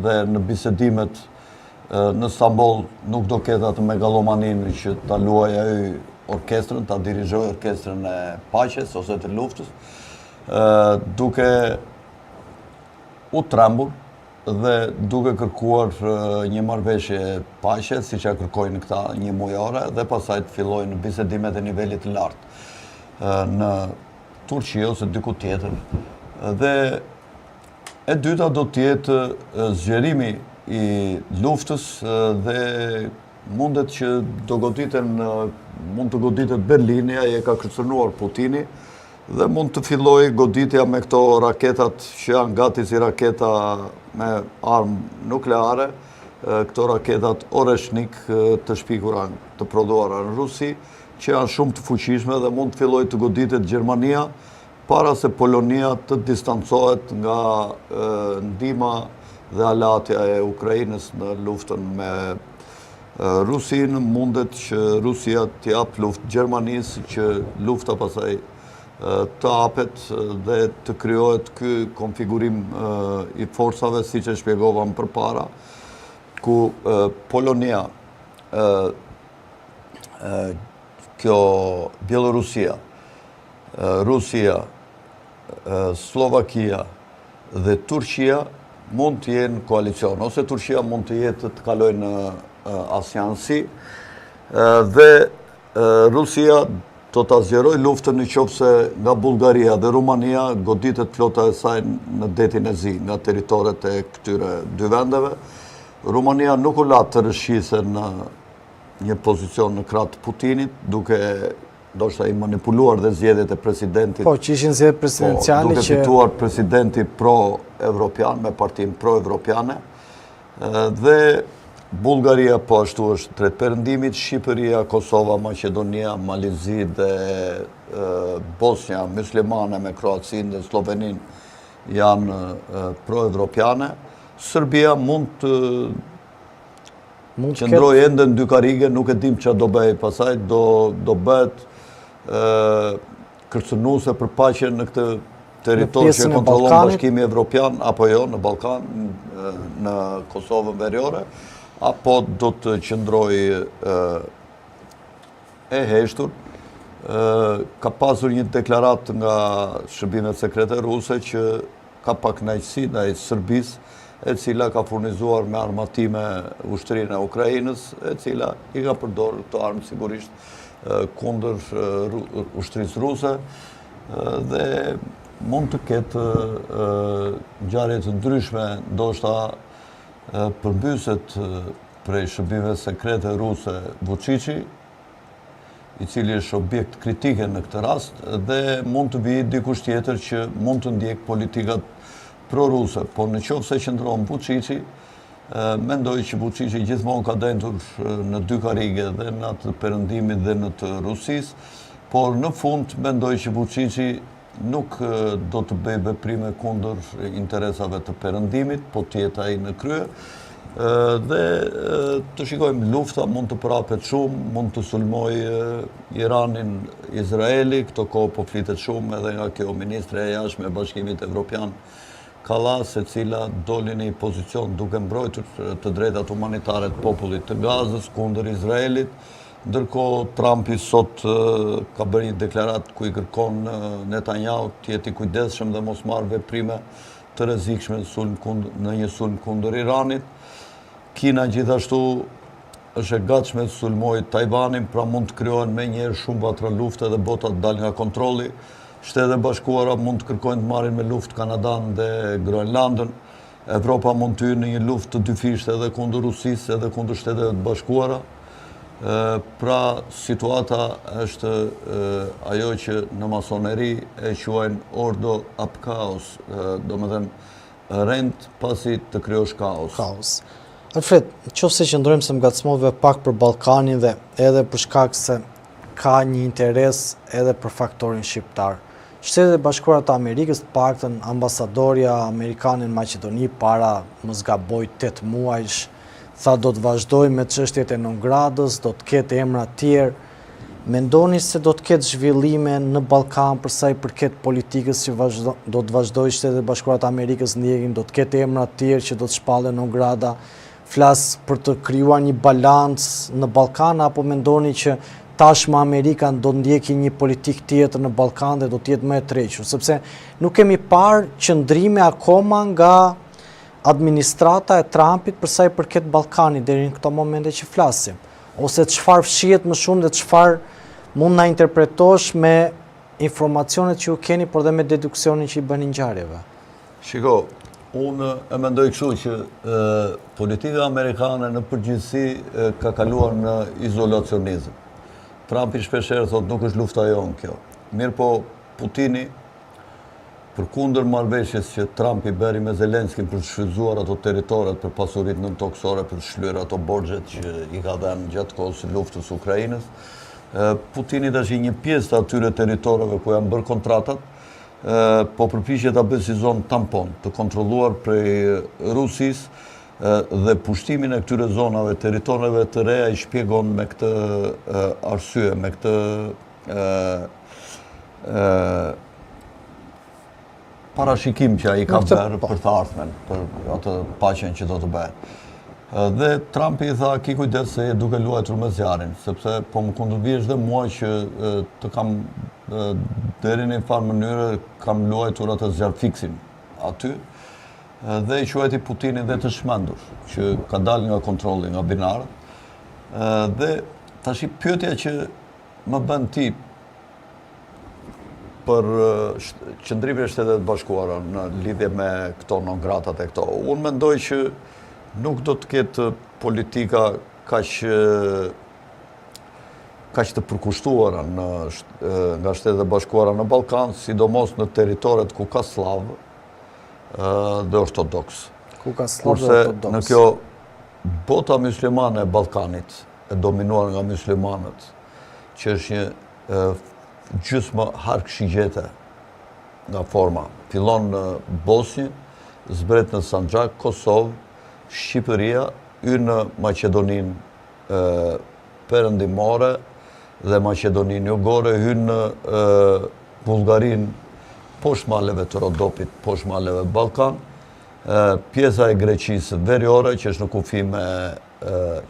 dhe në bisedimet në Stamboll nuk do ketë atë megalomanin që ta luaj ai orkestrën, ta dirigjoj orkestrën e paqes ose të luftës, duke u trembur dhe duke kërkuar një marrëveshje paqe, siç ja kërkojnë këta një mujore, dhe pastaj të fillojnë bisedimet e nivelit të lartë në Turqi ose diku tjetër. Dhe e dyta do të jetë zgjerimi i luftës dhe mundet që mund të goditet Berlini, ai e ka kërcënuar Putini, dhe mund të fillojë goditja me këto raketat që janë gati si raketa me armë nukleare, këto raketat Oreshnik të shpikura, të prodhuara në Rusi, që janë shumë të fuqishme dhe mund të fillojë të goditet Gjermania, para se Polonia të distancohet nga ndihma dhe alatja e Ukrainës në luftën me Rusin. Mundet që Rusia të jap luftë Gjermanisë, që lufta pasaj të hapet dhe të krijohet ky konfigurim i forcave, siç e shpjegova më përpara, ku Polonia, kjo Bielorusia, Rusia, Slovakia dhe Turqia mund të jenë koalicion, ose Turqia mund të jetë të kalojë në asiansi, dhe Rusia do ta zgjerojë luftën nëse nga Bullgaria dhe Rumania goditet flota e saj në detin e Zi, nga territoret e këtyre dy vendeve. Rumania nuk u la të rëshqise në një pozicion në krah të Putinit, duke ndoshta i manipuluar dhe zgjedhjet e presidentit. Po, që ishin zgjedhje presidenciale duke fituar presidenti pro-evropian me partinë pro-evropiane, dhe Bullgaria po ashtu është drejt perëndimit, Shqipëria, Kosova, Maqedonia, Malizi dhe Bosnia myslimane me Kroacinë dhe Sloveninë janë pro-evropiane. Serbia mund të qëndrojë ende në dy karige, nuk e dim çfarë do bëj pasaj, do bëhet kërcënuese për paqen në këtë territor që kontrollon Bashkimi Evropian, apo jo, në Ballkan, në Kosovën Veriore, apo do të qëndrojë e heshtur. Ka pasur një deklaratë nga shërbimet sekrete ruse që ka pak kënaqësi ndaj Serbisë, e cila ka furnizuar me armatime ushtrinë e Ukrainës, e cila i ka përdorur këto armë sigurisht kundër ushtrisë ruse, dhe mund të ketë ngjarje të ndryshme, ndoshta përmbyset prej shërbimeve sekrete ruse Vučići, i cili është objekt kritike në këtë rast, dhe mund të vijë dikush tjetër që mund të ndjek politikat pro-ruse. Po në qoftë se qëndron Vučići, mendoj që Vučići gjithmonë ka dendur në dy karige, dhe në atë të perëndimit dhe në të Rusisë, por në fund mendoj që Vučići nuk do të bëjë veprime kundër interesave të perëndimit, po të jetë ai në krye, dhe të shikojmë, lufta mund të prapet shumë, mund të sulmojë Iranin, Izraeli, këto kohë po flitet shumë edhe nga kjo ministre e jashtme e Bashkimit Evropian, Kallas, e cila doli në një pozicion duke mbrojtur të drejtat humanitare të popullit të Gazës kundër Izraelit, ndërkohë Trumpi sot ka bërë një deklaratë ku i kërkon Netanyahu të jetë i kujdesshëm dhe mos marrë veprime të rrezikshme në një sulm kundër Iranit. Kina gjithashtu është e gatshme të sulmojë Tajvanin, pra mund të krijohen menjëherë shumë vatra lufte dhe bota të dalë nga kontrolli. Shtetet e Bashkuara mund të kërkojnë të marrin me luftë Kanadan dhe Groenlandën. Evropa mund të hyjë në një luftë të dyfishtë edhe kundër Rusisë edhe kundër Shteteve të Bashkuara. Pra situata është ajo që në masoneri e quajnë ordo ab chaos, domethënë rend pasi të krijosh kaos. Alfred, nëse qëndrojmë se ngacmove pak për Ballkanin dhe edhe për shkak se ka një interes edhe për faktorin shqiptar. Shtetet e Bashkuara të Amerikës, të paktën ambasadorja amerikane në Maqedoni para mos gaboj 8 muajsh, tha do të vazhdoj me çështjet e non gradës, do të ketë emra të tjerë. Mendoni se do të ketë zhvillime në Ballkan për sa i përket politikës që do të vazhdojë Shtetet e Bashkuara të Amerikës ndjekin, do të ketë emra të tjerë që do të shpallen në grada, flas për të krijuar një balancë në Ballkan, apo mendoni që tashmë Amerika do ndjeki një politik tjetër në Ballkan dhe do të jetë më e tërhequr, sepse nuk kemi parë qëndrime akoma nga administrata e Trumpit për sa i përket Ballkanit deri në këto momente që flasim, ose çfarë fshihet më shumë dhe çfarë mund na interpretosh me informacionet që ju keni, por dhe me deduksionin që i bëni ngjarjeve. Shiko, unë e mendoj kështu që politika amerikane në përgjithësi ka kaluar në izolacionizëm. Trumpi shpeshherë thotë nuk është lufta jonë kjo. Mirë po Putini, përkundër marrëveshjes që Trumpi bëri me Zelenskin për të shfrytzuar ato territoret për pasuritë nëntoksore, për të shlyer ato borxhet që i ka dhënë gjatë kohës së luftës së Ukrainës, Putini tash një pjesë të atyre territoreve ku janë bërë kontratat, po përpiqet ta bëjë si zonë tampon, të kontrolluar prej Rusisë dhe pushtimin e këtyre zonave, territoreve të reja i shpjegon me këtë arsye, me këtë parashikim që ai ka bërë për të ardhmen, për atë paqen që do të bëhet. Dhe Trumpi i tha, ki kujdes se je duke luajtur me zjarin, sepse po më kundërvjesh dhe mua që të kam deri në një farë mënyrë kam luajtur atë zjarfiksin aty, dhe i quajti Putinin dhe të shmendur, që ka dalë nga kontrolli, nga binarët. Dhe tash pyetja që më bën ti për qëndrimin e Shtetet Bashkuara në lidhje me këto non gratat e këto. Unë mendoj që nuk do të ketë politika kaq të përkushtuara nga Shtetet e Bashkuara në Ballkan, sidomos në territoret ku ka slav dhe ortodoks. Kurse në kjo bota myslimane e Ballkanit, e dominuar nga myslimanët, që është një gjysmë harkë-shigjete nga forma. Fillon në Bosnjë, zbret në Sanxhak, Kosovë, Shqipëria, hyn në Maqedoninë perëndimore dhe Maqedoninë jugore, hyn në Bullgarinë poshtë maleve të Rodopit, poshtë maleve Ballkan, pjesa e Greqisë veriore që është në kufi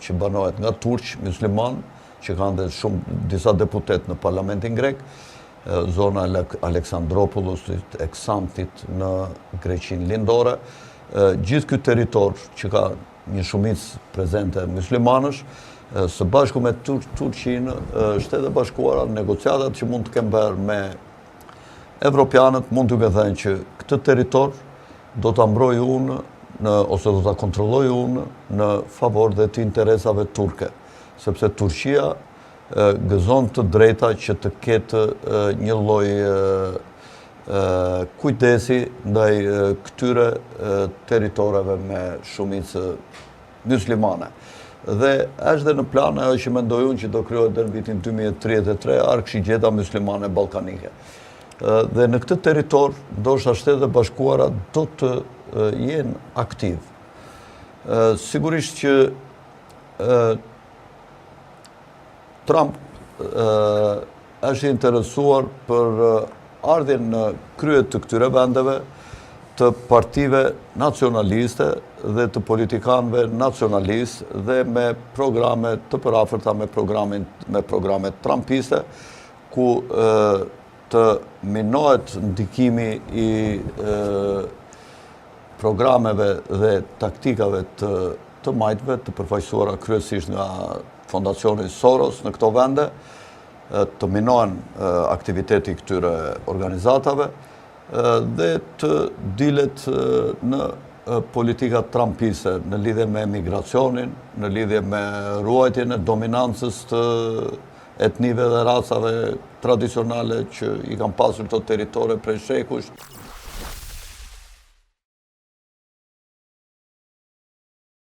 që banohet nga turq musliman, që kanë dhe shumë disa deputet në parlamentin grek, zona Aleksandropoulos, e Xanthit në Greqinë lindore. Gjithë këtë territor që ka një shumicë prezente muslimanësh, së bashku me Turqinë, Shtetet e Bashkuara, negociatat që mund të kenë bërë me evropianët mund të thënë që këtë territor do ta mbroj unë ose do ta kontrolloj unë në favor dhe të interesave turke, sepse Turqia gëzon të drejta që të ketë një lloj kujdesi ndaj këtyre territoreve me shumicë muslimane. Dhe është dhe në plan ajo që mendoj unë që do krijohet deri në vitin 2033 arkëshigjeta muslimane ballkanike. Dhe në këtë territor ndoshta Shtetet e Bashkuara do të jenë aktiv. Sigurisht që Trump është interesuar për ardhjen në krye të këtyre vendeve të partive nacionaliste dhe të politikanëve nacionalistë dhe me programe të përafërta me programe trumpiste, ku të minohet ndikimi i programeve dhe taktikave të majtëve të përfaqësuara kryesisht nga Fondacioni Soros në këto vende, të minohen aktiviteti këtyre organizatave dhe të dilet në politika trumpiste në lidhje me migracionin, në lidhje me ruajtjen e dominancës të etnive dhe racave tradicionale që i kanë pasur këto territore prej shekush.